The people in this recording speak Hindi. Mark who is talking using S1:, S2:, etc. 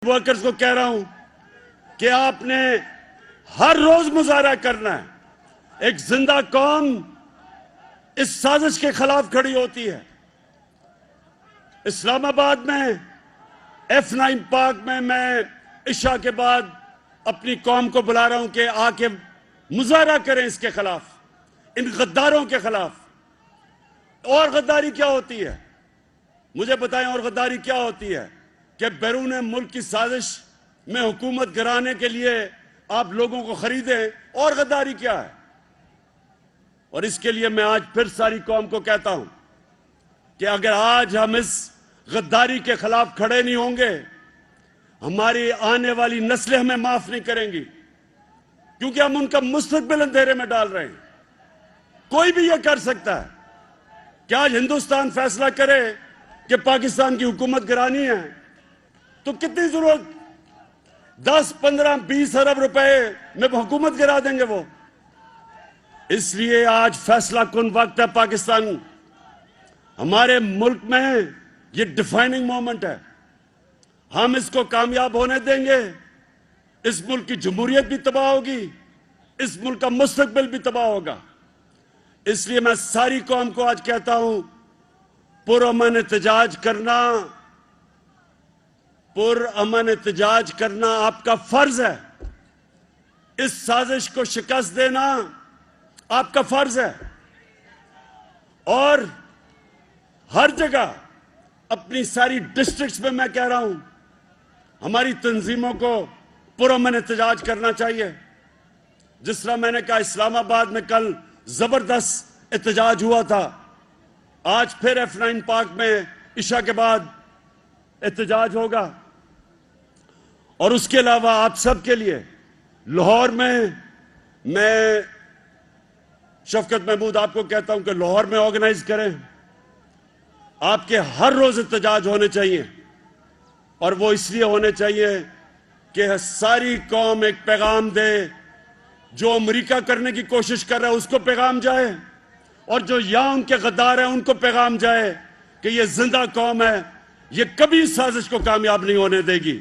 S1: वर्कर्स को कह रहा हूं कि आपने हर रोज मुजाहरा करना है। एक जिंदा कौम इस साजिश के खिलाफ खड़ी होती है। इस्लामाबाद में F9 पार्क में मैं इशा के बाद अपनी कौम को बुला रहा हूं कि आके मुजाहरा करें इसके खिलाफ, इन गद्दारों के खिलाफ। और गद्दारी क्या होती है, मुझे बताएं। और गद्दारी क्या होती है कि बैरून मुल्क की साजिश में हुकूमत गिराने के लिए आप लोगों को खरीदें। और गद्दारी क्या है? और इसके लिए मैं आज फिर सारी कौम को कहता हूं कि अगर आज हम इस गद्दारी के खिलाफ खड़े नहीं होंगे, हमारी आने वाली नस्लें हमें माफ नहीं करेंगी, क्योंकि हम उनका मुस्तकबिल अंधेरे में डाल रहे हैं। कोई भी यह कर सकता है कि आज हिंदुस्तान फैसला करे कि पाकिस्तान की हुकूमत गिरानी है, तो कितनी जरूरत 10, 15, 20 अरब रुपए में हुकूमत गिरा देंगे वो। इसलिए आज फैसला कुन वक्त है। पाकिस्तान हमारे मुल्क में ये डिफाइनिंग मोमेंट है। हम इसको कामयाब होने देंगे, इस मुल्क की जमहूरियत भी तबाह होगी, इस मुल्क का मुस्तकबिल भी तबाह होगा। इसलिए मैं सारी कौम को आज कहता हूं, पुरअमन एहतजाज करना आपका फर्ज है। इस साजिश को शिकस्त देना आपका फर्ज है। और हर जगह अपनी सारी डिस्ट्रिक्ट्स में मैं कह रहा हूं, हमारी तंजीमों को पुरअमन एहतजाज करना चाहिए। जिस तरह मैंने कहा, इस्लामाबाद में कल जबरदस्त एहतजाज हुआ था, आज फिर F9 पार्क में इशा के बाद एहतजाज होगा। और उसके अलावा आप सबके लिए लाहौर में मैं शफकत महमूद आपको कहता हूं कि लाहौर में ऑर्गेनाइज करें। आपके हर रोज एहतजाज होने चाहिए, और वो इसलिए होने चाहिए कि सारी कौम एक पैगाम दे। जो अमेरिका करने की कोशिश कर रहा है उसको पैगाम जाए, और जो यहां उनके गद्दार हैं उनको पैगाम जाए कि ये जिंदा कौम है, ये कभी इस साजिश को कामयाब नहीं होने देगी।